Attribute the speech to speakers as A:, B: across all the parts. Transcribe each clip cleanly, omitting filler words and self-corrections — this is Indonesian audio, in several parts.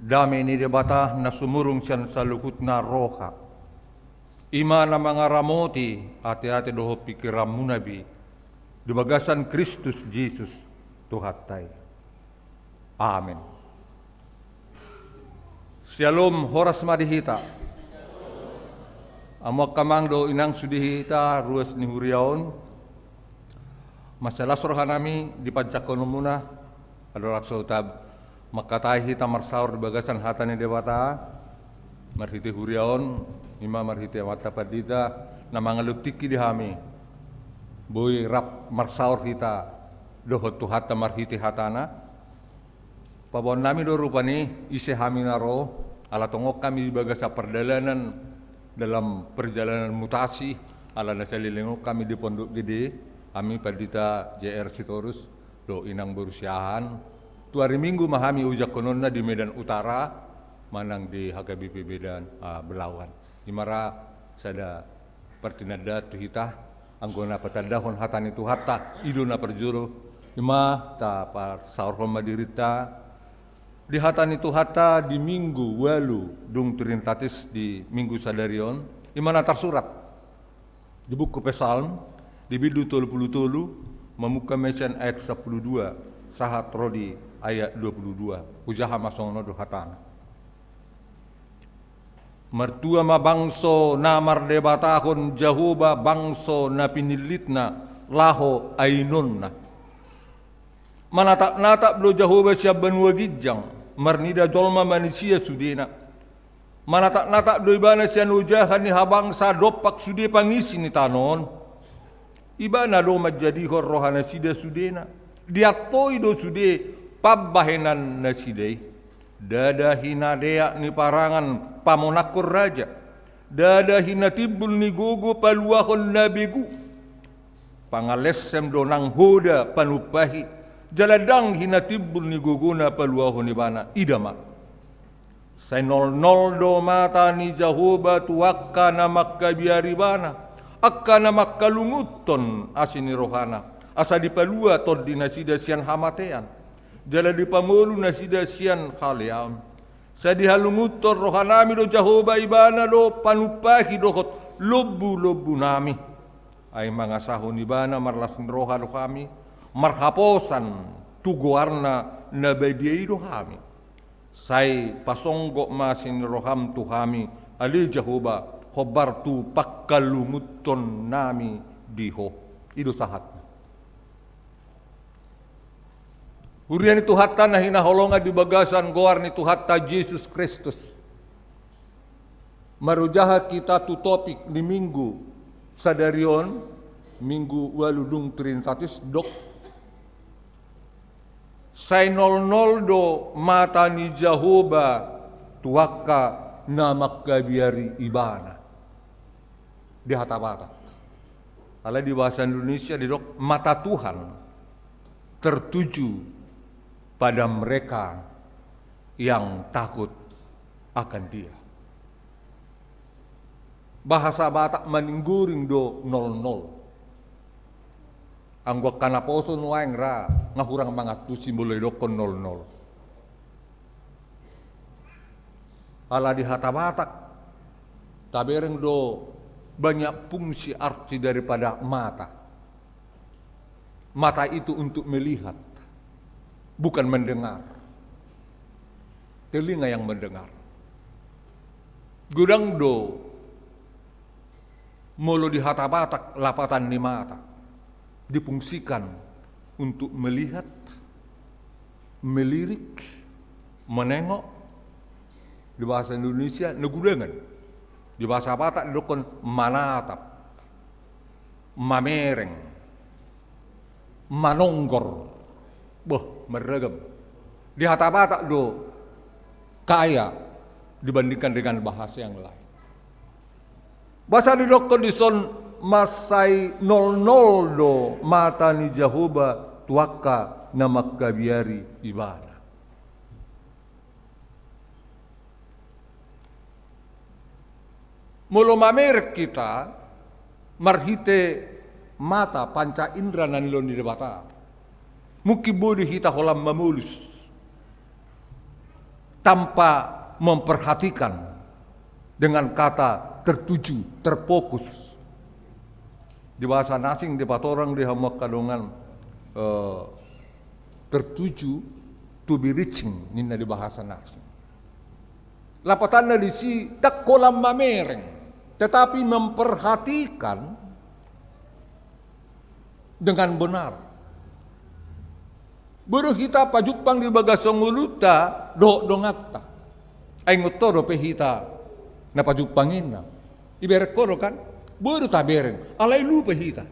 A: Dami ni debata na sumurong siyan sa lukut na roha. Ima na mga ramoti, ati-ati doho pikiram munabi, dibagasan Kristus Jesus Tuhatay. Amen. Shalom horas madihita. Amok kamang do inang sudihita ruas ni huriaon. Masalah surah nami di pancakono muna adalah sautab makatai hita marsaur di bagasan hatani dewata marhiti huriaon ima marhiti mata padita na mga luptiki di hami boy rap marsaur hita dohot tu hata marhiti hatana pabon nami do rupani isi hami naro ala tongok kami di bagasa perdalanan dalam perjalanan mutasi ala nasalilingok kami di pondok gede kami padita JR Sitorus do inang berusiahan tu hari Minggu mahami ujak kononna di Medan Utara manang di HKBP Medan Belawan imara sada pertinada tu hita anggona patadahon hatani tu hatta iduna perjuru ima ta par saur madirita di hatani tu hatta di minggu walu dung turintatis di minggu sadarion imana tersurat di buku Psalm di bidu tolu memuka mention ayat 12 sahat rodi ayat 22 ujaha masongno do hatana mertua ma bangso namar debatahon jahuba bangso na pinilitna laho ainunna manatak-natak blo jahuba siaban wagijang marnida jolma manusia sudena manatak-natak do ibana sian ujahan ni habangsa dopak sude pangisi ni tanon ibana do majadi hor rohana sida sudena dia toido sude pabbahenan nasidei dada hina dea ni parangan pamonakur raja dada hina tibul ni gogo paluahon nabegu pangalesem donang hoda panupahi jaladang hina tibul ni gogona paluahon ibana idama say nol do mata ni jahoba tuakka na makkabiaribana akka na makkalunguton asini rohana asa dipalua tod di nasida sian hamatean jala dipamolu nasida sian khaliam sa dihalungutor rohanami do jahoba ibana do panupahi dohot lobu nami ay mga sahon ibana marlasin roha do kami marhaposan tuguarna na badiay do kami say pasonggo masin roham tu kami ali jahoba hobar tu pakkalunguton nami diho ido sahat Hurian itu hatta na hinaholonga di bagasan goar ni tu hatta Jesus Kristus. Marujaha kita tu topik di minggu sadarion minggu waludung trintatis dok. Say nol do mata ni Jahoba tuaka namak kabiari ibana. Di hata-hata. Kalau di bahasa Indonesia di dok mata Tuhan tertuju pada mereka yang takut akan Dia. Bahasa Batak meningguring do 00. Anggwa kana poso nuaeng ra ngahurang mangatu simbol do kon 00. Ala di hata Batak tabereng do banyak fungsi arti daripada mata. Mata itu untuk melihat, bukan mendengar. Telinga yang mendengar. Gudang do molo di hata Batak lapatan ni mata difungsikan untuk melihat, melirik, menengok. Di bahasa Indonesia negudangan. Di bahasa Batak didokon manatap, mamereng, manonggor. Meragam. Di hata Batak do kaya dibandingkan dengan bahasa yang lain. Bahasa di dokter di son masai 00 do mata ni Jahoba tuaka namak kabiari ibana. Mulu mamer kita marhite mata panca indra nanilon di debata. Mungkin boleh kita holam mamulus. tanpa memperhatikan dengan kata tertuju, terfokus. Di bahasa asing di patorang di hama kadongan tertuju, to be reaching, nina di bahasa asing. Lapatannya di si tak kolam mamereng, tetapi memperhatikan dengan benar. Baru kita pajupang di bagasong uluta do dongata. Ay ngotoro pe hita na pajupangin na. Iberek koro kan? Baru tabereng. Alay lupa hita.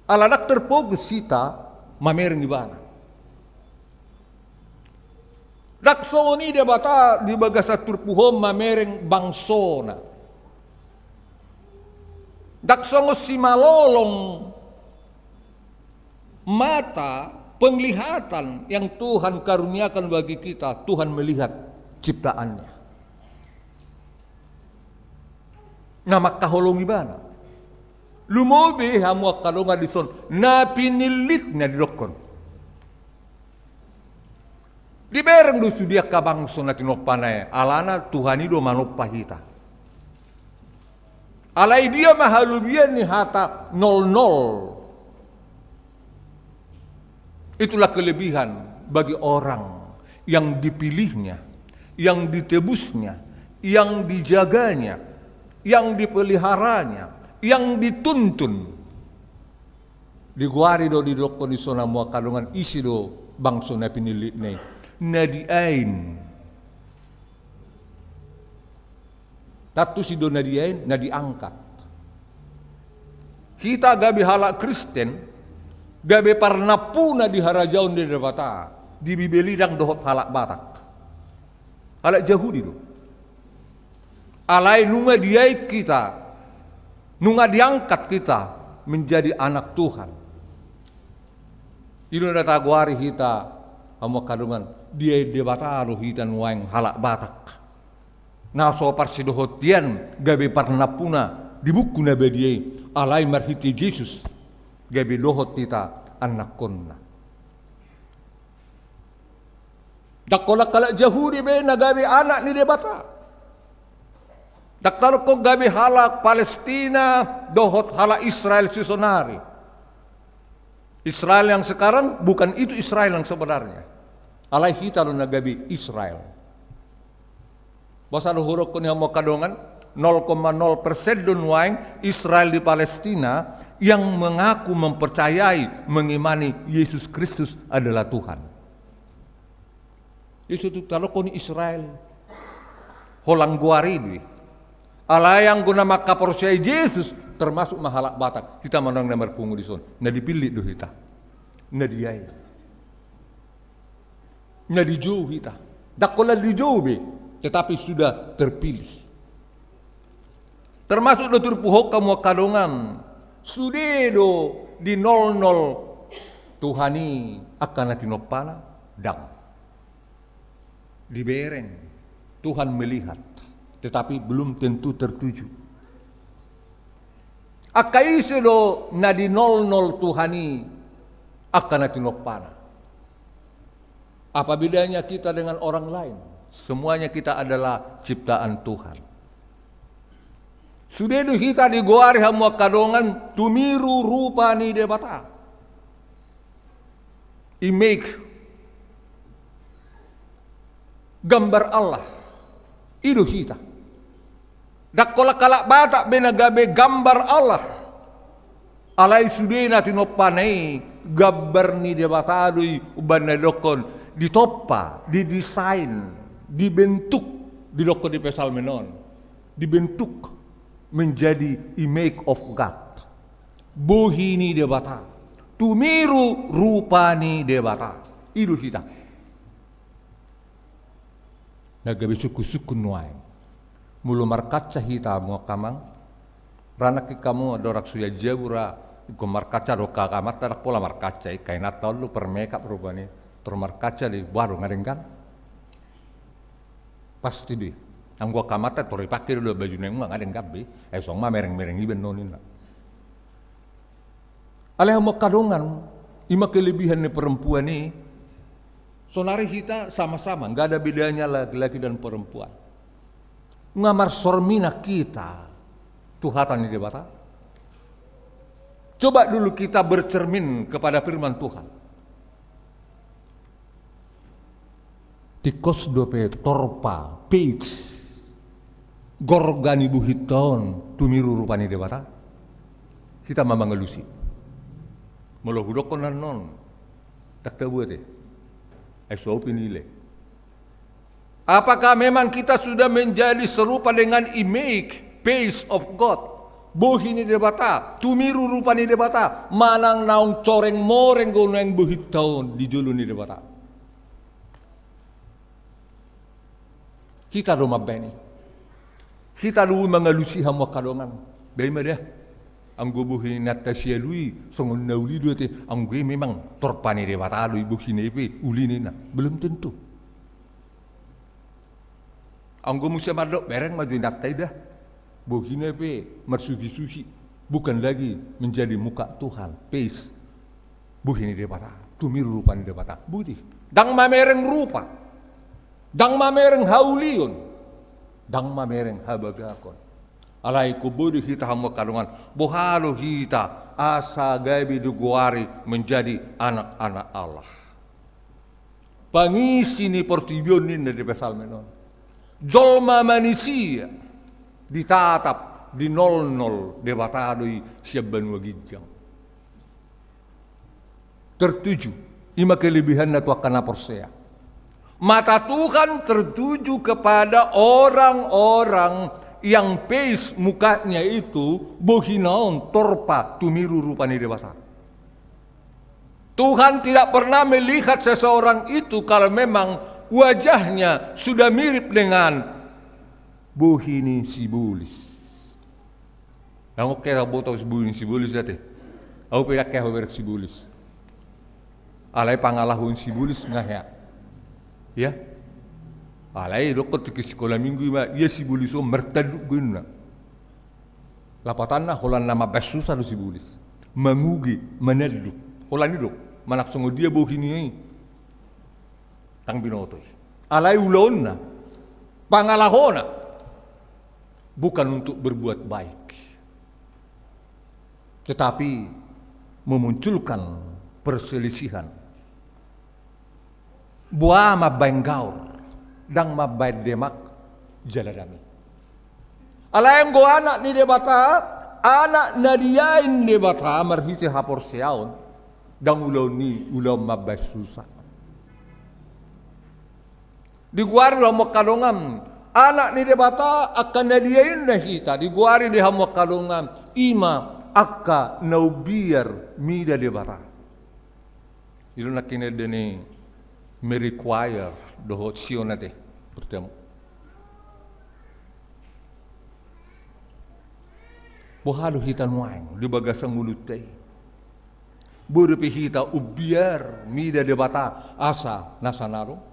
A: Aladak terfokus hita mamereng ibana. Dakso ni dia bata di bagasa turpuhom mamereng bangsona. Dakso si malolong mata penglihatan yang Tuhan karuniakan bagi kita, Tuhan melihat ciptaannya. Nama kaholong ibana. Lumobe hamu kalonga dison na pinilit na dilokon. Dibereng do sudia kabangso na tinopanay, alana Tuhan ido manopahita. Alay dia mahalubian ni hata 00. Itulah kelebihan bagi orang yang dipilihnya, yang ditebusnya, yang dijaganya, yang dipeliharanya, yang dituntun. Diguari do di dokon di sona mua kalungan isi do bangso na pinilit na nadiain. Tatu si do nadiain, na diangkat. Kita gabi halak Kristen, gabe parnapuna di harajaun di debata, di bibelidang dohot halak Batak. Halak Yahudi do. Alai nunga diait kita, nunga diangkat kita menjadi anak Tuhan. Ino data guari kita amo kadungan dia debata ro hita nuang halak Batak. Naso parsidohotian gabe parnapuna di buku na bediai alai marhiti Yesus. Gabi dohot kita anak konna. Dakolak kalak Yahudi be na gabi anak ni debata. Daktar ko gabi halak Palestina dohot halak Israel sisonari. Israel yang sekarang bukan itu Israel yang sebenarnya. Alai kita na gabi Israel. Basa huruf ko ni hamo kadongan 0,0% dun waing Israel di Palestina yang mengaku mempercayai mengimani Yesus Kristus adalah Tuhan. Yesus itu kalau koni Israel holang guari ala yang guna maka percaya Yesus termasuk mahalak Batak kita menang nomor pungu di son na dipilih do kita na diai na dijauh kita dakola dijauh be tetapi sudah terpilih termasuk do turpuhok kamu kadongan sudedo di 00 Tuhani akan natinopana dang dibereng Tuhan melihat tetapi belum tentu tertuju akaisedo na di 00 Tuhani akan natinopana apa bedanya kita dengan orang lain semuanya kita adalah ciptaan Tuhan. Sudah itu kita diguari hamu kadongan tumiru rupa ni debata. Image gambar Allah. Itu kita. Dakola kalak Batak benagabe gambar Allah. Alai sudah nati nopanai gambar ni debata dui uban dokon ditoppa, didesain, dibentuk di dokon di pesal menon, dibentuk menjadi image of God. Bohini debata. Tumiru rupani debata. Itu kita. Nagabi suku-suku nuai. Mulu markaca hita mua kamang. Ranak kamu adorak suya jabura. Iku markaca doka kamat tarak pola markaca. Kainat tau lu permekap rupani. Tur markaca di baru ngarengkan. Pasti di. Ang gua kamata tori pakir udah baju neng nggak ada gabi, song mah mereng iben nonin lah. Aleh mau kadongan, ima kelebihan nih perempuan nih, Sonari kita sama-sama, nggak ada bedanya laki-laki dan perempuan. Ngamar sormina kita, Tuhatan di debata. Coba dulu kita bercermin kepada firman Tuhan. Tikos dope torpa, page, gorgani buhiton, tumiru rupani debata. Kita mamangalusi. Molohudok non, tak tahu deh. Pinile. Apakah memang kita sudah menjadi serupa dengan image, face of God? Bohini debata, tumiru rupani debata, manang naung coreng moreng goneng buhitaon di juluni debata. Kita rumah beni. Kita dulu mengalusi hamu kadongan. Bagaimana dia? Anggo buhin natasya lui songon nauli dua te anggo memang torpani debata lui buhin epe ulini na belum tentu. Anggo musia madok bereng maju natai dah buhin epe mersugi-sugi bukan lagi menjadi muka Tuhan face buhin debata tumiru rupani debata budi dang mamereng rupa dang mamereng haulion dang mamereng habagakon. Alai kubudi kita hamu kadungan, bohalo kita asa gabi duguari menjadi anak-anak Allah. Pangisi ni portibion ni dari pasal menon. Jolma manusia ditatap di 00 debatadoi siap benua gijang. Tertuju, ima kelebihan natu akan aporsea. Mata Tuhan tertuju kepada orang-orang yang face mukanya itu bohinaon torpa tumiru rupani debata. Tuhan tidak pernah melihat seseorang itu kalau memang wajahnya sudah mirip dengan bohini sibulis. Aku kira botol bohini sibulis date. Aku pilih kaya berek sibulis. Alai pangalahun sibulis ngah ya. Alai dokter ke sekolah minggu ma ia sibulis mertaduk guna. Lapatanna holan nama besusah lu sibulis. Mengugi menaduk. Holan itu manak songo dia bohini tang binotoy. Alai ulonna pangalahona bukan untuk berbuat baik. Tetapi memunculkan perselisihan. Buah mabenggaur dang mabaid demak jaladami. Alayang go anak ni debata, anak na diyain debata marhiti hapor siyaon, dang ulaw ni ulaw mabaid susah. Diguari lah makadongam, anak ni debata akan na diyain na hita, diguari di hamakadongam, ima akka naubiar mida debata. Ilo na kinedeni me-require dohot sionate. Bertemu. Bohalo hita nuang di bagasang mulutay. Burupi hita ubiar mida debata asa nasanaro.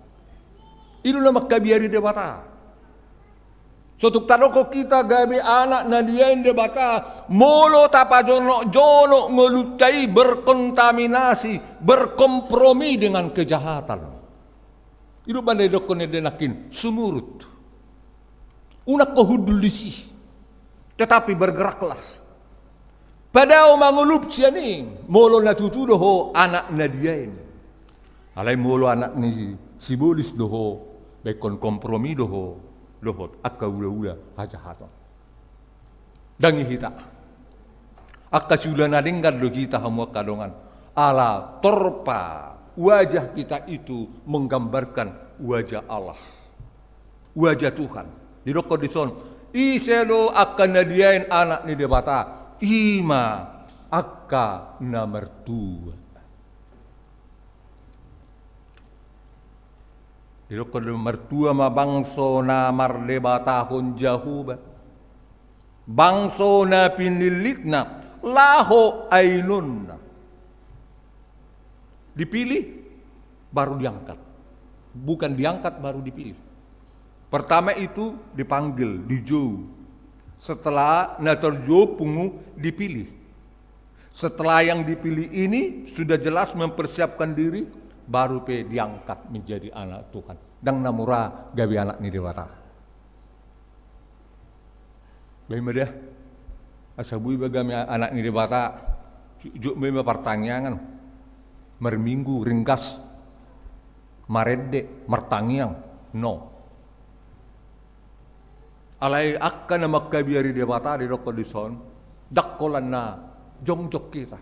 A: Ilo na magkabiari debata. Sotuk tanoko kita gabi anak na diyain debata molo tapa jono ngelutay berkontaminasi berkompromi dengan kejahatan. Itu bandai dokon denakin sumurut. Unak kohudul disi. Tetapi bergeraklah. Padao mangulup siya ni. Molo natutu doho anak na diyain. Alay molo anak ni sibulis doho. Bekon kompromi doho. Dohot akka ula-ula hajahaton. Dangi hita. Akka sula nadinggar do kita hamu kadongan. Ala torpa. Wajah kita itu menggambarkan wajah Allah. Wajah Tuhan. Di roko dison, iselo akan nadiain anak ni debata. Ima akka na mertua. Di roko de mertua ma bangso na mardebata hon jahuba. Bangso na pinilitna laho ainun. Dipilih, baru diangkat. Bukan diangkat, baru dipilih. Pertama itu dipanggil, dijauh. Setelah naterjo pungu, dipilih. Setelah yang dipilih ini, sudah jelas mempersiapkan diri, baru pe diangkat menjadi anak Tuhan. Dang namura gabi anak ni dewata. Bagaimana dia? Asabui bagami anak ni dewata. Juk memang pertanyaan. Merminggu ringkas. Marede mertangiang. No. Alai akan nama kabiari dewata di rokodison. Dakkolan na jongjok kita.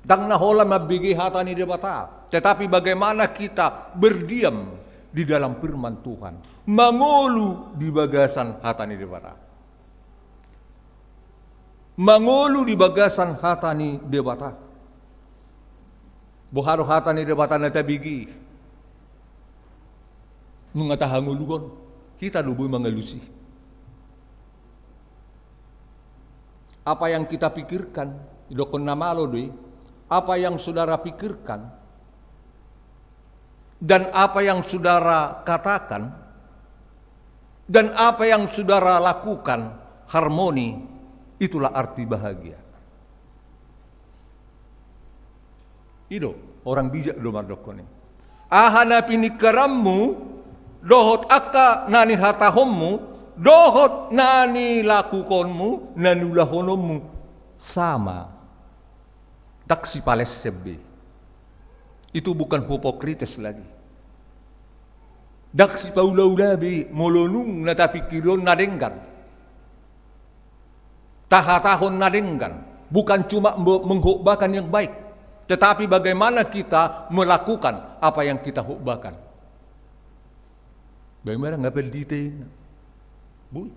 A: Dang nahola mabigi hata ni dewata. Tetapi bagaimana kita berdiam di dalam firman Tuhan. Mangolu di bagasan hata ni dewata. Mangolu di bagasan hata ni dewata. Buharo hata ni dewata na tabigi. Nungatahangulugon. Kita lubu mangalusi. Apa yang kita pikirkan, idokon namalo doi, apa yang saudara pikirkan, dan apa yang saudara katakan, dan apa yang saudara lakukan, harmoni, itulah arti bahagia. Itu orang bijak do mardokone. Ahana pini karammu, dohot akka nani hatahommu, dohot nani lakukonmu, nani ulahonommu sama. Daksi pales sebe. Itu bukan hipokrites lagi. Daksi paula-ulabi molonung na tapikiron nadenggan. Tahatahon nadenggan. Bukan cuma menghukbakan yang baik, tetapi bagaimana kita melakukan apa yang kita hukbakan. Bagaimana nggak pendidikan? Bu,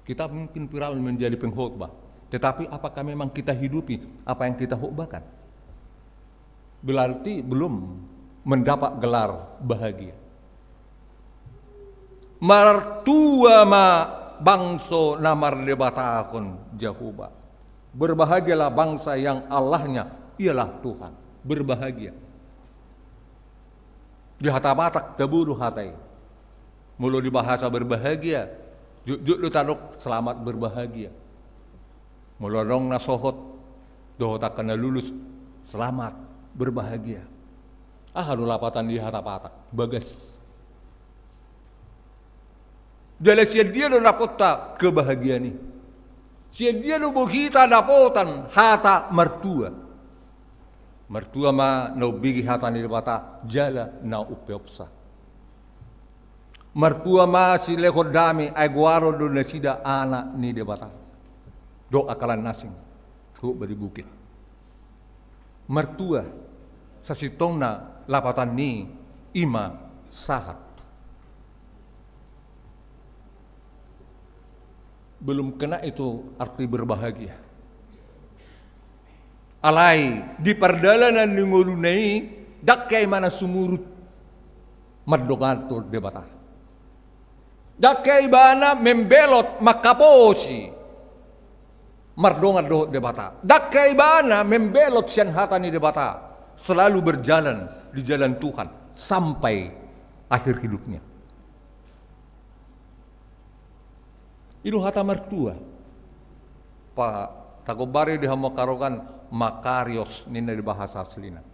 A: kita mungkin viral menjadi pengkhotbah, tetapi apakah memang kita hidupi apa yang kita khotbahkan? Berarti belum mendapat gelar bahagia. Martua ma bangso namar debatakon Jahuba. Berbahagialah bangsa yang Allahnya ialah Tuhan. Berbahagia. Di hata-batak taburu hatai. Mulu di bahasa berbahagia. Juk lu tanuk selamat berbahagia. Mulu dong nasohot. Dohot akan lulus selamat berbahagia. Lu lapatan di hata-batak. Bagas. Jadi siya dia lu napota kebahagiaan ini. Siya dia lu kita dapotan hata mertua. Mertua ma no bigi hata ni bata jala na upeopsa. Mertua ma si lekodami ay guaro do na sida anak ni debata. Do akalan nasing. Ku beri bukit. Mertua sa sitong na lapatan ni ima sahat. Belum kena itu arti berbahagia. Alai di perdalanan ni ngolunai dakai mana sumurut madongato debata. Dakai bana membelot makaposi mardongat do debata. Dakai bana membelot sian hata ni debata. Selalu berjalan di jalan Tuhan sampai akhir hidupnya. Itu hata mertua. Pak Tagobari dihamakarokan makarios nina di bahasa aslina.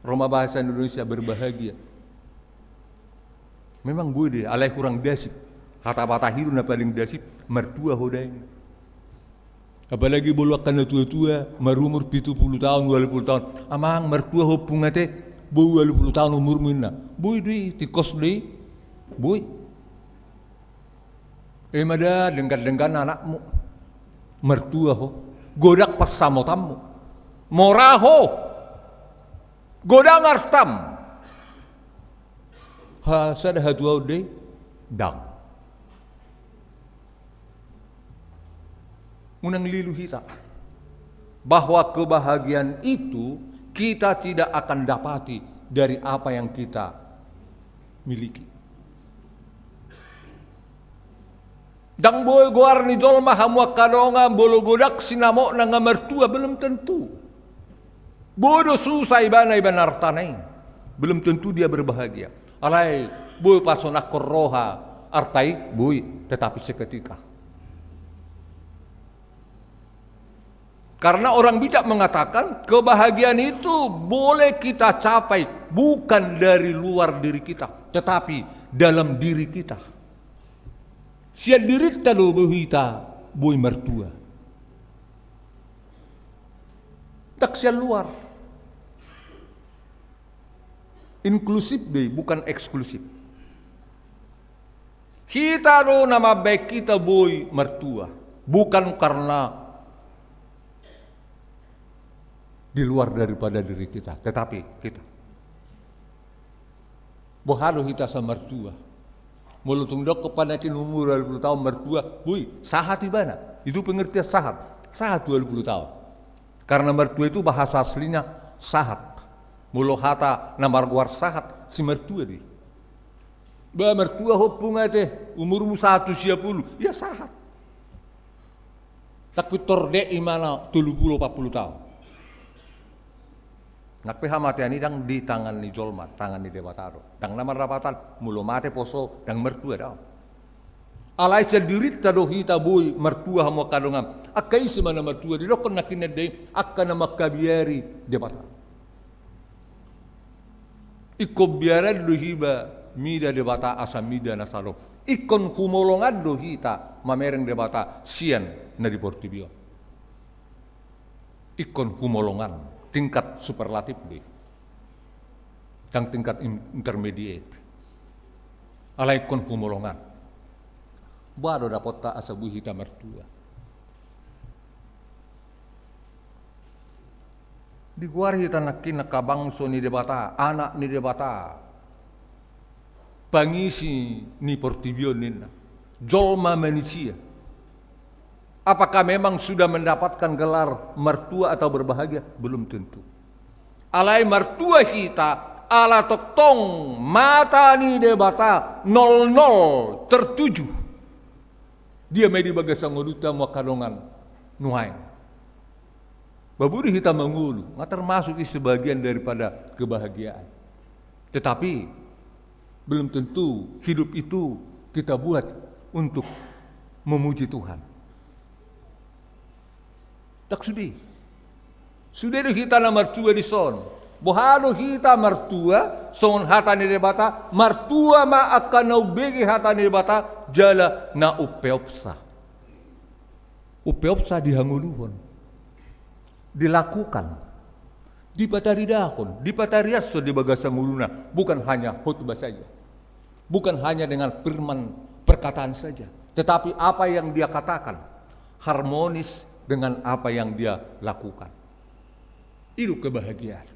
A: Roma bahasa Indonesia berbahagia. Memang bude alai kurang dasip. Hata-hata hiru na paling dasip mertua hodai. Apalagi boluakan na tua-tua marumur 70 tahun 20 tahun. Amang mertua hopungate bu 20 tahun umur minna. Bui di tikos di bui. Mada denggan-denggan anakmu mertua ho godak pasamotammu moraho godang artam ha sada hatua de dang unang lilu kita bahwa kebahagiaan itu kita tidak akan dapati dari apa yang kita miliki. Dang boy goar ni dolma hamwa kadonga bolo godak sinamo na mertua belum tentu. Bodo susah ibana artanai. Belum tentu dia berbahagia. Alai boy pasona koroha artai boy tetapi seketika. Karena orang bijak mengatakan kebahagiaan itu boleh kita capai bukan dari luar diri kita, tetapi dalam diri kita. Sia dirita lo buhita boy mertua. Tak sia luar. Inklusif deh, bukan eksklusif. Kita do nama baik kita boy mertua, bukan karena di luar daripada diri kita, tetapi kita. Bohado kita sama mertua. Mulutung dok kepada kin umur 20 tahun mertua, bui, sahat di mana? Itu pengertian sahat. Sahat 20 tahun. Karena mertua itu bahasa aslinya sahat. Mulu hata namar guar sahat si mertua di. Bah mertua hopunga teh umurmu 110, ya sahat. Tapi torde imana 30-40 tahun. Nak peha matiani dang di tangan ni jolma, tangan ni debataro. Dang nama rapatan mulu mate poso dang mertua daw. Alai sedirit tado hita boy mertua hamo kadongam. Akai semana mertua di dokon nakin dei akka nama kabiari debataro. Iko biara do hiba mida debata asa mida nasalo. Ikon kumolongan do hita mamereng debata sian na di Portibio. Ikon kumolongan tingkat superlatif deh, dan tingkat intermediate. Alaikon kumolongan, baru dapat tak asabu hita mertua. Di guar hita nakin nakabangso ni debata, anak ni debata, pangisi ni Portibio nina, jolma manusia. Apakah memang sudah mendapatkan gelar mertua atau berbahagia? Belum tentu. Alai mertua kita, ala toktong, mata ni debata, 00 tertuju. Dia may di bagasang uduta mo kadongan nuhain. Baburi kita mengulu, nggak termasuk sebagian daripada kebahagiaan. Tetapi belum tentu hidup itu kita buat untuk memuji Tuhan. Tak sudi. Sudah kita na mertua di son. Bohado kita mertua son hata ni debata mertua ma akan nau begi hata ni debata jala na upeopsa. Upeopsa dihanguluhon. Dilakukan. Dipataridahon, dipatariaso di bagasang uluna, bukan hanya khutbah saja. Bukan hanya dengan firman perkataan saja, tetapi apa yang dia katakan harmonis dengan apa yang dia lakukan. Itu kebahagiaan.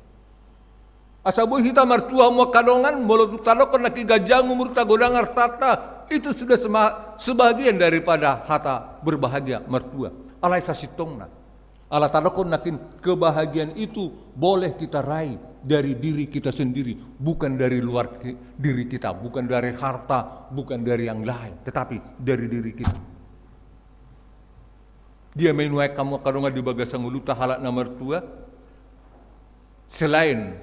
A: Asabu hita mertua mo kadongan mulut talokon naki gajang umur tagodangar tata, itu sudah sebagian daripada hata berbahagia mertua. Alai sasitongna. Ala talokon nakin kebahagiaan itu boleh kita raih dari diri kita sendiri, bukan dari luar diri kita, bukan dari harta, bukan dari yang lain, tetapi dari diri kita. Dia menuai kamu kadonga di bagasang uluta halak na mertua. Selain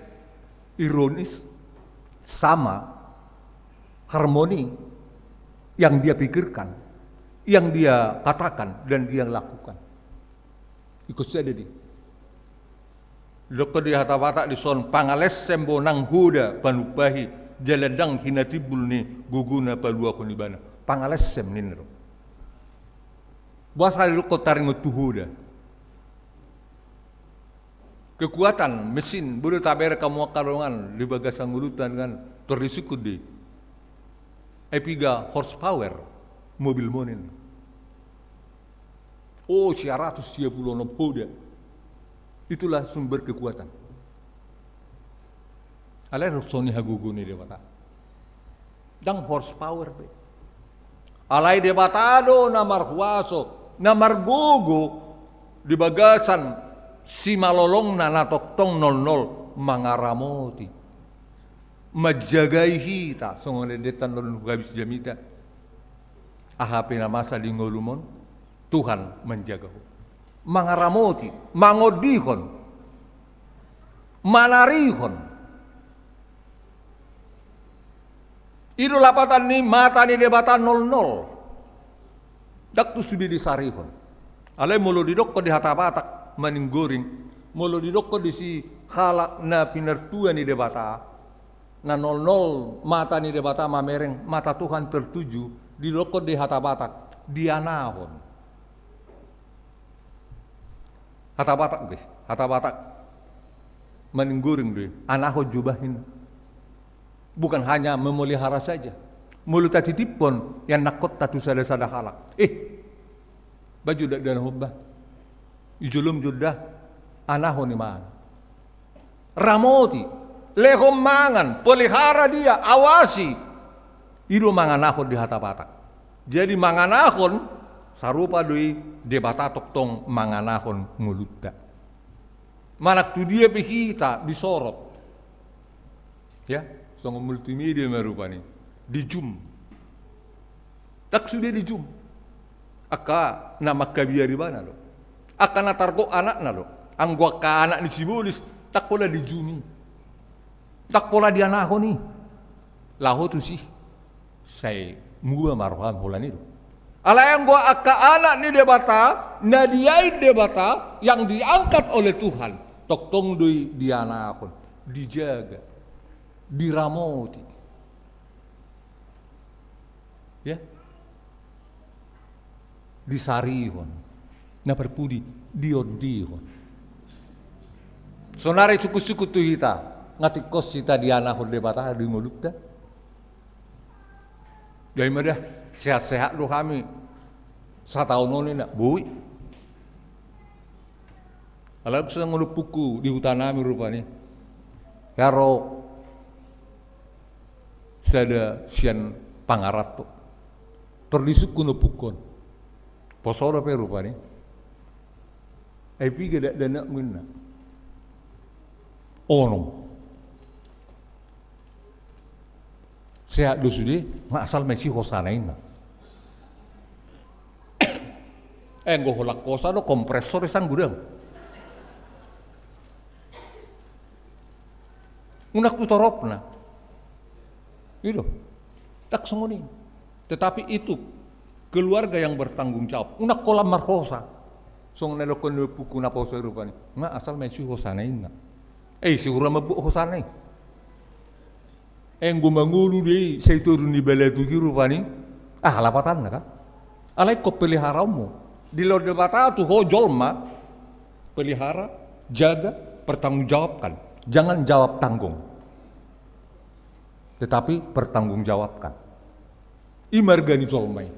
A: ironis, sama harmoni yang dia pikirkan, yang dia katakan dan dia lakukan. Ikut saja di. Loko di hata-hata di son pangales sembonang huda panubahi jaladang hinatibul ni guguna palua kunibana. Pangales sem ninro. Bahasa loko taring utuhuda. Kekuatan mesin bodo tabere kamu karongan di bagasang urutan kan terisiku di epiga horsepower mobil monin. Oh, 130 hoda. Itulah sumber kekuatan. Alai roksoni haguguni debata. Dang horsepower be. Alai debatado namar huaso. Namar gogo di bagasan si malolong na natoktong 00 mangaramoti majagai hita songoledetan lolong gabis jamita ahapi na masa lingolumon Tuhan menjaga mangaramoti mangodihon manarihon itu lapatan ni mata ni debatan 00 dak tu sudi disarihon alai mulu didok ko di hata batak maninggoring molo didokko di si halak na pinartua ni debata na 00 mata ni debata mamereng mata Tuhan tertuju didokko di hatabatak dianahon hatabatak maninggoring deh anaho jubahin bukan hanya memelihara saja mulut titipon yang nakot tatu sada halak baju dak dan hubah ijulum judah anaho ni man ramoti lehom mangan pelihara dia awasi ido manganahon di hatabatak jadi manganahon sarupa doi debata toktong manganahon ngulutta manak tu dia kita disorot ya songo multimedia merupani di Zoom tak sudah di Zoom aka nama kabiari bana lo aka natargo anak na lo anggwa ka anak ni sibulis tak pola di Zoom tak pola di anako ni laho tu sih saya mua marohan pola ni ala yang gua aka anak ni debata nadiai debata yang diangkat oleh Tuhan toktong doi di anakon dijaga diramoti ya disarihon na perpudi diodihon sonare suku-suku tu hita ngatikos hita di anakon debata di ngolukta jadi madah sehat-sehat lo kami setahun ini nak bui alam sedang ngulupuku di hutan kami rupanya karo sada sian pangarat tu terdisuk kuno pukon posoro pe rupanya epi gada dana munna ono sehat dusudi ngasal mesi hosanaina go holak kosa do kompresor sang gudang unak tutoropna itu tak sengoni tetapi itu keluarga yang bertanggung jawab unak kolam markosa song nelokon puku na poso rupani nga asal mesi hosanaina sigura mabu hosanai gumangulu deh saya turun di balai tugi rupani lapatan na ka alai ko peliharamu di luar debata tu ho jolma pelihara jaga pertanggungjawabkan jangan jawab tanggung tetapi pertanggungjawabkan imargani jolmai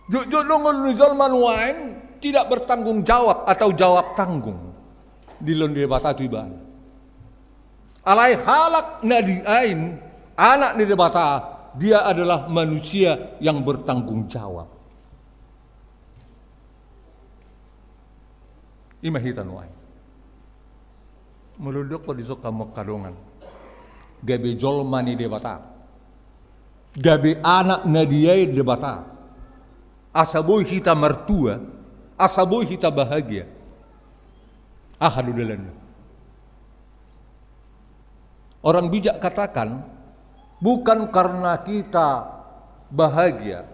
A: jodongon jolman wain tidak bertanggung jawab atau jawab tanggung di luar debata tu iban alai halak nadiain anak di debata dia adalah manusia yang bertanggung jawab imahitan wain meluduk ko disok kamu kadongan gabe jolmani debata gabe anak nadiai debata asaboy kita mertua asaboy kita bahagia hadudalan orang bijak katakan bukan karena kita bahagia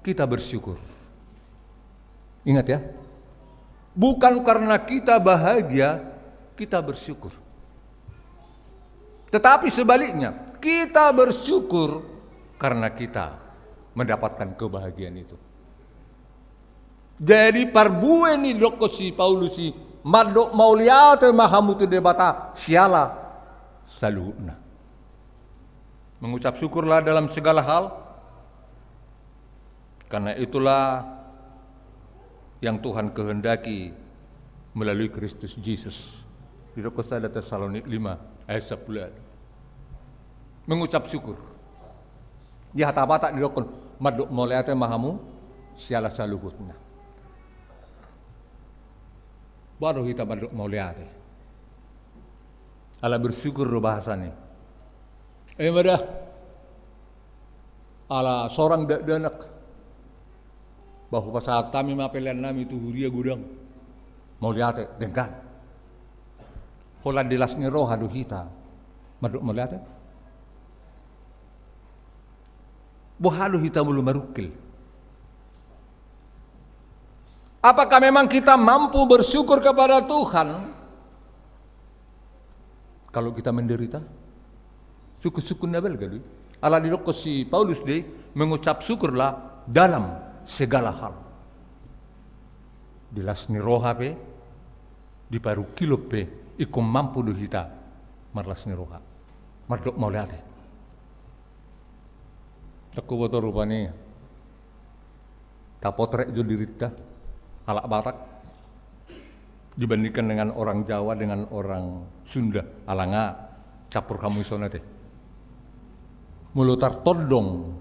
A: kita bersyukur ingat ya bukan karena kita bahagia kita bersyukur tetapi sebaliknya kita bersyukur karena kita mendapatkan kebahagiaan itu jadi parbue ni dokosi Paulusi madok mauliate mahamutu debata siala saluhna mengucap syukurlah dalam segala hal karena itulah yang Tuhan kehendaki melalui Kristus Yesus di Rokosada Tesalonik 5 ayat 10 mengucap syukur di hatabatak di dokon madok mauliate mahamu siala saluhutna baru kita mau lihat ala bersyukur do bahasanya madah ala seorang danak bahwa saat kami mapelian nami itu huria gudang mau lihat dengkan hola dilasnya roh hadu kita maduk mau lihat boh hadu kita mulu marukil Apakah memang kita mampu bersyukur kepada Tuhan kalau kita menderita? Syukur-syukur nabel gadu. Ala diroko si Paulus deh mengucap syukurlah dalam segala hal. Dilas ni roha pe, di paru kilo pe, ikum mampu do kita marlas ni roha. Mardok mau lihat. Aku botor rupanya. Tak potret jo dirita, halak Batak dibandingkan dengan orang Jawa dengan orang Sunda. Alanga capur kamu isona teh. Mulutar todong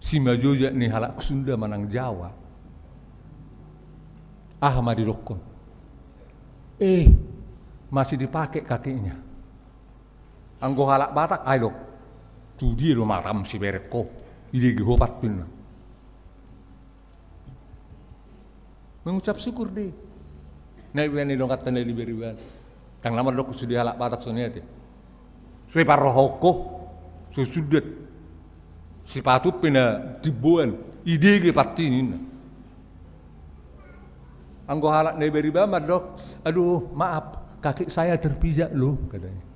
A: si majoja ni halak Sunda manang Jawa. Ahmadi Rokon. Masih dipakai kakinya. Anggo halak Batak ayo. Tu dia lo maram si bereko. Ide gihopat pin. Mengucap syukur deh. Naik ni dongkat tanda liberiwan. Tang nama dok sudah halak Batak sonia teh. Sui parohoko, sui sudet. Si patu pina dibuan. Ide ge pati ni. Anggo halak liberiwan dok. Aduh maaf, kaki saya terpijak loh katanya.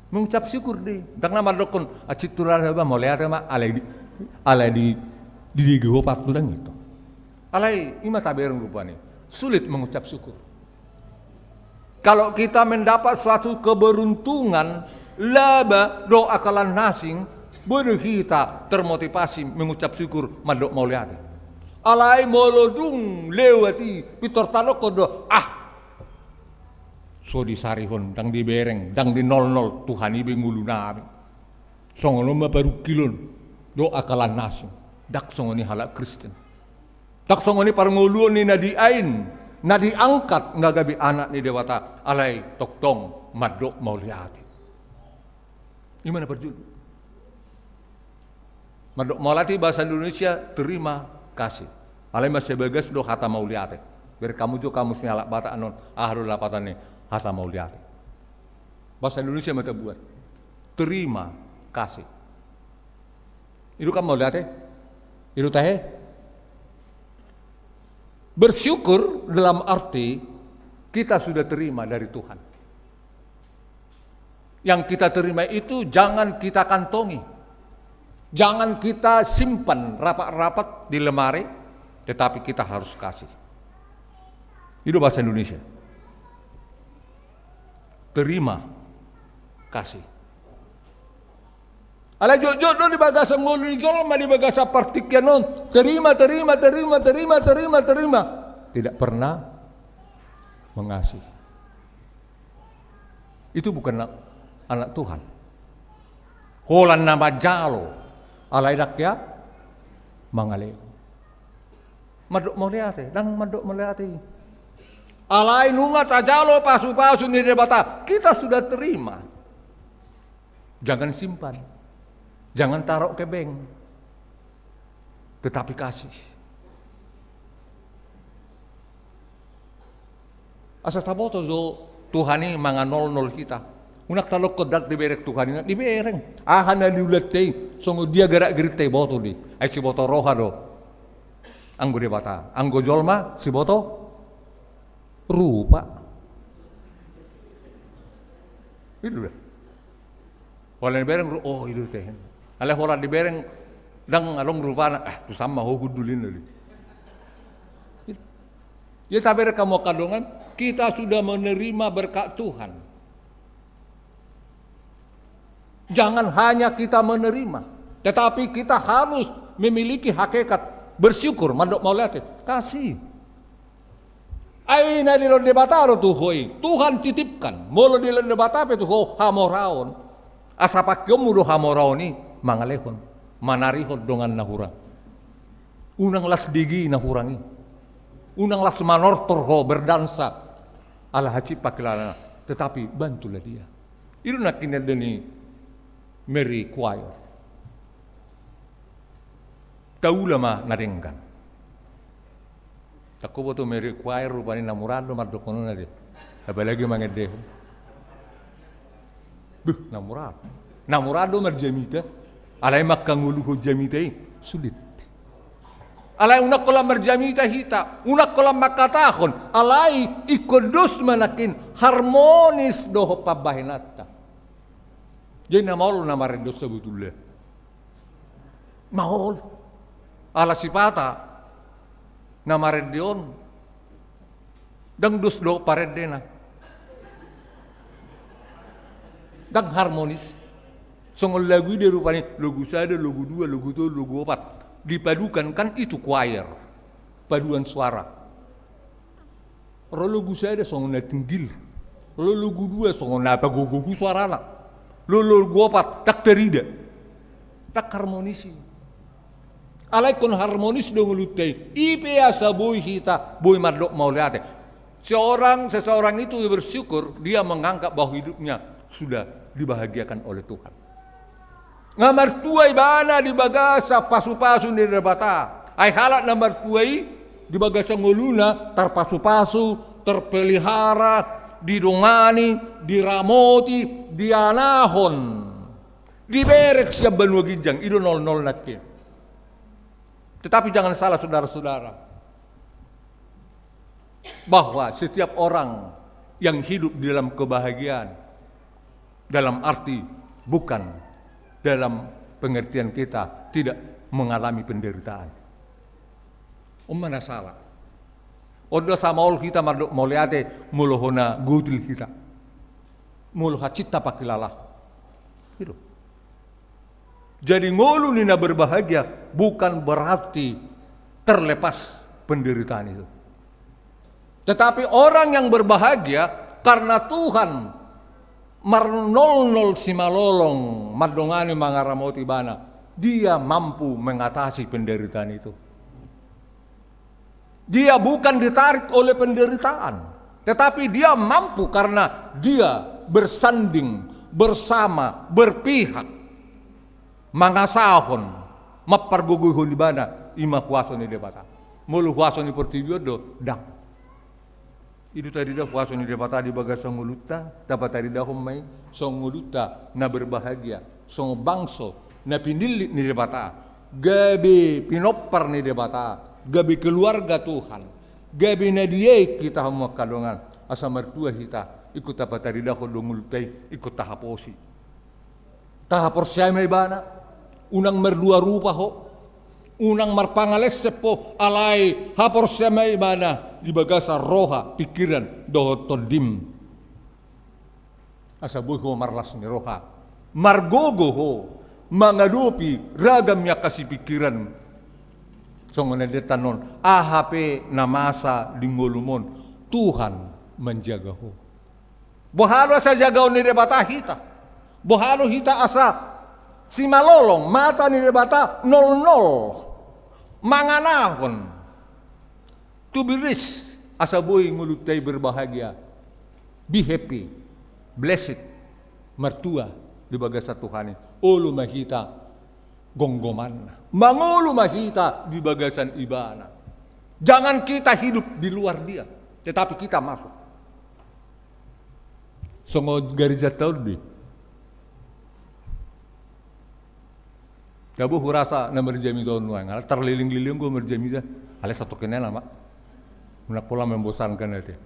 A: Mengucap syukur deh. Tang nama dok kon acituran apa mau lihat mak alai di gihopat tu lang itu. Alai ima taberang rupanya sulit mengucap syukur. Kalau kita mendapat suatu keberuntungan, laba do akalan nasing, boleh kita termotivasi mengucap syukur madok mau lihat. Alai molodung lewati pitor tanok kodo so di sarihon dang di bereng dang di 00 Tuhan ibe ngulu nabi. Songono ma baru kilon do akalan nasing. Dak songoni halak Kristen. Tak songoni paranguluan ni nadiain, nadiangkat ngagabi anak ni dewata alai toktong madok mau lihat. Gimana perjul? Madok mau lihat bahasa Indonesia terima kasih. Alai masih bagas do hata mau lihat. Biar kamu juga kamu nyalak bata anon ahlu lapatan ni hata mau lihat. Bahasa Indonesia mata buat terima kasih. Itu kamu mau lihat Itu teh. Bersyukur dalam arti kita sudah terima dari Tuhan. Yang kita terima itu jangan kita kantongi. Jangan kita simpan rapat-rapat di lemari, tetapi kita harus kasih. Itu bahasa Indonesia. Terima kasih. Ala jodoh di bagasa ngulu jolma di bagasa partiknya non terima. Tidak pernah mengasihi. Itu bukan anak Tuhan. Holan nama jalo alai dakya mangaleo. Madok melihat dang madok melihat. Alai nunga tajalo pasu ni debata. Kita sudah terima. Jangan simpan. Jangan taruh ke bank, tetapi kasih. Asa taboto do Tuhan ini mangan 00 kita. Unak talok kodak diberek Tuhan ini dibereng. Ahana diulat teh, songo dia gerak gerik teh boto di. Ai si boto roha do. Anggo dia bata, anggo jolma si boto rupa. Itu dah. Walau dibereng oh itu teh. Alai hola dibereng dang along rupana tu sama ho hudulin tadi. Ya taber kamu kandungan kita sudah menerima berkat Tuhan. Jangan hanya kita menerima, tetapi kita harus memiliki hakikat bersyukur. Mandok mau lihat kasih. Aina di londe bataro tu hoi. Tuhan titipkan. Molo di londe batape tu ho hamoraon. Asapakyomu do hamoraon ni mangalehon, manarihon dengan nahurang. Unang las digi nahurangi. Unang las manortor ho berdansa ala haci pakilana. Tetapi bantulah dia. Itu nak kini deni Mary Choir. Taula ma narenggan. Tako boto Mary Choir rupanya namurado mardokono na dia. Apalagi mangede. Namurado marjamita. Alay makanguluho jamita sulit. Alay unak kolam merjamita hita, unak kolam makatahon, alay ikudus manakin harmonis doho pabahinata. Jadi namaul nama redo sebetulnya. Maul. Ala sipata nama redion. Dang dus do paredena. Dang harmonis. Songol lagu dia rupanya lagu satu, lagu dua, lagu tiga, lagu empat. Dipadukan kan itu choir, paduan suara. Kalau lagu saya ada song na tinggil, kalau lagu dua song na pagugugu suara lah, lagu apa tak terida, tak harmonisi. Alai kon harmonis dong lutai, ipea sabui hita, boy madok mau lihat. Seseorang itu bersyukur dia menganggap bahwa hidupnya sudah dibahagiakan oleh Tuhan. Ngamar tuai bana di bagasa pasu-pasu ni rebata. Ay halat namar tuai di bagasa ngoluna terpasu-pasu, terpelihara, didongani, diramoti, dianahon. Diberek siap benua gijang, itu 00 naknya. Tetapi jangan salah saudara-saudara. Bahwa setiap orang yang hidup di dalam kebahagiaan, dalam arti bukan dalam pengertian kita tidak mengalami penderitaan. Mana salah? Odo sama ol kita mau lihat mulohona gutil kita, muloha cita pakilalah. Itu. Jadi ngolu nina berbahagia bukan berarti terlepas penderitaan itu. Tetapi orang yang berbahagia karena Tuhan marnol simalolong madongani mangaramoti bana, dia mampu mengatasi penderitaan itu. Dia bukan ditarik oleh penderitaan, tetapi dia mampu karena dia bersanding, bersama, berpihak, mangasahon, maparguguhon di bana, ima kuaso ni debata. Mulu kuaso ni portibiodo, dak. Itu tadi dah puasa ni debata di bagas songuluta, dapat tadi dah humai songuluta na berbahagia, song bangso na pinilit ni debata, gabi pinopar ni debata, gabi keluarga Tuhan, gabi na dia kita semua kadongan, asa mertua kita ikut dapat tadi dah dongulutai ikut tahaposi, tahapor siapa bana, unang merdua rupa ho, unang marpangales sepo alai hapor siapa bana. Di bagasa roha pikiran doho todim asa buh ho marlas ni roha margogo ho mangadupi ragamnya kasih pikiran songone detanon AHP namasa dingolumon Tuhan menjaga ho bohalo asa jaga ni debata hita bohalo hita asa si malolong mata ni debata 00 manganahon. To be rich, asaboy ngulutai berbahagia, be happy, blessed, mertua di bagasa Tuhan. Ulu mahita gonggoman, mangulu mahita di bagasan ibana. Jangan kita hidup di luar dia, tetapi kita masuk. Songo garijat taudi. Kabu hurasa na merjami tahun nuang, terliling-liling gue merjami dah, ale satu kena lama. Nak pola membosankan itu.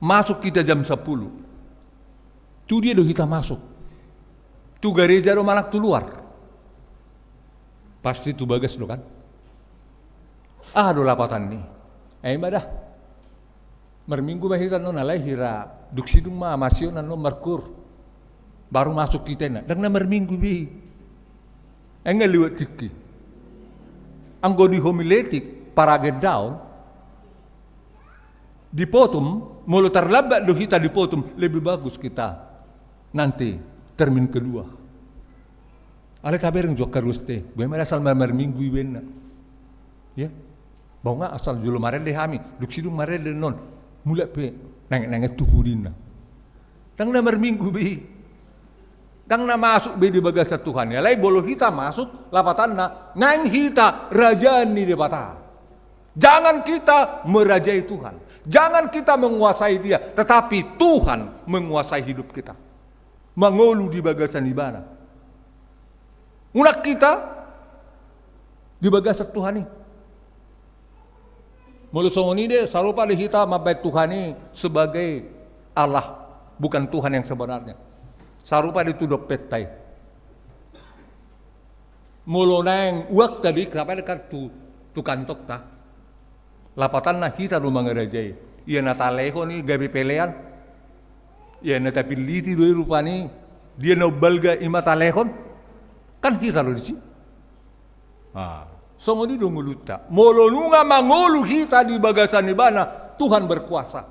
A: Masuk kita jam 10. Tu dia do kita masuk. Tu gereja do manak tu luar. Pasti tu bagas do kan. Do lapatan ni. Ibadah. Merminggu bahitan no nalai hira. Duksidung ma masyon no merkur. Baru masuk kita na. Dang na merminggu bi. Enggak liwat tiki. Anggo di homiletik para gedaun. Dipotong, mulu terlambat do kita dipotong, lebih bagus kita nanti termin kedua. Ale kabareng jok karuste, gue asal mamar minggu ibenna. Ya. Bau nga asal julo marede hami, duk sidung marede non, mulai pe nang tuhurina. Tang namar minggu bi. Tang na masuk be di bagasa Tuhan. Ya lai bolo kita masuk lapatanna nang hita rajaan ni debata. Jangan kita merajai Tuhan. Jangan kita menguasai dia, tetapi Tuhan menguasai hidup kita. Mangolu di bagasan ibana. Unak kita di bagasan Tuhan ini. Mulu songoni de sarupa di kita mabait Tuhani sebagai Allah, bukan Tuhan yang sebenarnya. Sarupa ditudok petai. Mulu nang uak tadi kenapa dekat tu kantok ta? Lapatan na kita rumah ngerajai. Iya na taleho ni gabi pelean. Iya na tapi liti doi rupani. Dia na balga ima talehon. Kan kita lo di sini. Songo di donguluta. Molo nunga mangolu kita di bagasan ibana. Tuhan berkuasa.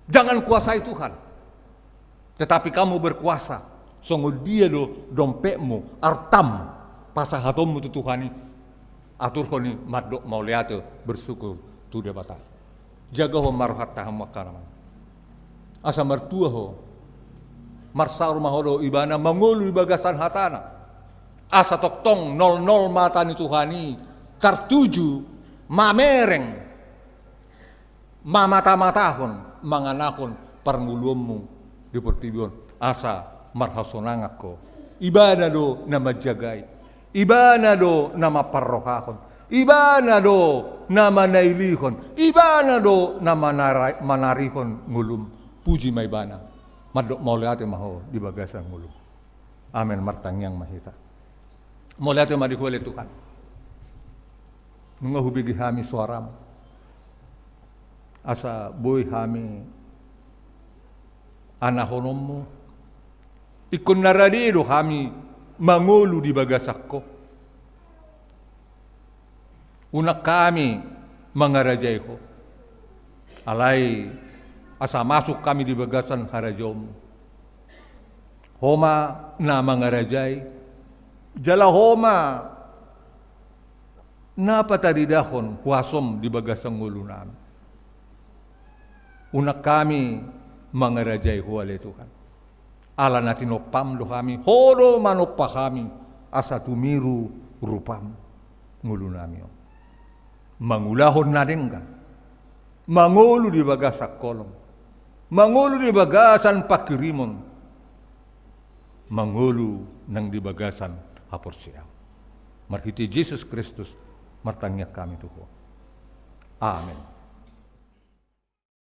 A: Jangan kuasai Tuhan. Tetapi kamu berkuasa. Songo dia do dompetmu artam pasahatomu tu Tuhani. Atur koni madok mau lihat bersyukur tu dia batal. Jaga ho maruhat taham wakaraman. Asa mertua ho. Marsar mahodo ibana mangolu bagasan hatana. Asa toktong 00 mata ni Tuhani kartuju mamereng mamata-matahon manganakon parngulummu di pertibion asa marhasonangak ko ibana do nama jagai ibana do nama parrohakon ibana do nama nailihon ibana do nama manarihon ngulum puji maibana madok mauliate maho di bagasan ngulum amin martangyang mahita mauliate madikuele Tuhan nunga hubigi hami suaram asa boy hami anahonommu ikon naradido hami mangolu di bagasakko unak kami mangarajai ko alai asa masuk kami di bagasan harajom homa na mangarajai jala homa na patadidahon huasom di bagasang ngulunan unak kami mangarajai huwale Tuhan ala natin opam do kami hodo manoppa kami asa tumiru rupam ngulunami mangulahon na denggan mangulu di bagasak kolong mangulu di bagasan pakirimon mangulu nang di bagasan haporsiaw marhiti Yesus Kristus martangyak kami Tuhan amin.